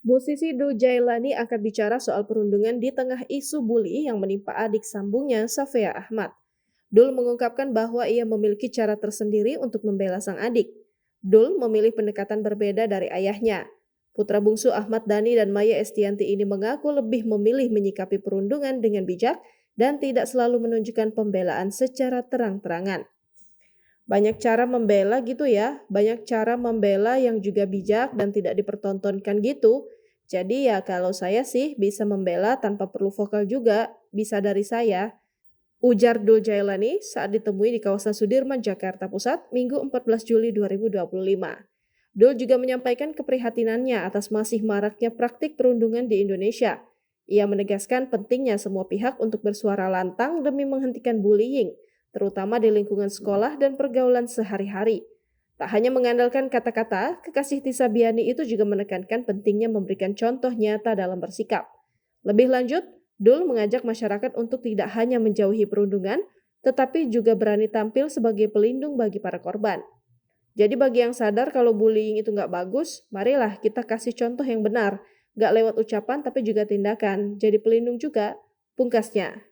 Musisi Dul Jailani angkat bicara soal perundungan di tengah isu bully yang menimpa adik sambungnya, Safea Ahmad. Dul mengungkapkan bahwa ia memiliki cara tersendiri untuk membela sang adik. Dul memilih pendekatan berbeda dari ayahnya. Putra bungsu Ahmad Dhani dan Maya Estianti ini mengaku lebih memilih menyikapi perundungan dengan bijak dan tidak selalu menunjukkan pembelaan secara terang-terangan. Banyak cara membela gitu ya, banyak cara membela yang juga bijak dan tidak dipertontonkan gitu. Jadi ya kalau saya sih bisa membela tanpa perlu vokal juga, bisa dari saya. Ujar Dul Jailani saat ditemui di kawasan Sudirman, Jakarta Pusat, Minggu 14 Juli 2025. Dul juga menyampaikan keprihatinannya atas masih maraknya praktik perundungan di Indonesia. Ia menegaskan pentingnya semua pihak untuk bersuara lantang demi menghentikan bullying, terutama di lingkungan sekolah dan pergaulan sehari-hari. Tak hanya mengandalkan kata-kata, kekasih Tisa Biani itu juga menekankan pentingnya memberikan contoh nyata dalam bersikap. Lebih lanjut, Dul mengajak masyarakat untuk tidak hanya menjauhi perundungan, tetapi juga berani tampil sebagai pelindung bagi para korban. Jadi bagi yang sadar kalau bullying itu nggak bagus, marilah kita kasih contoh yang benar. Nggak lewat ucapan tapi juga tindakan. Jadi pelindung juga, pungkasnya.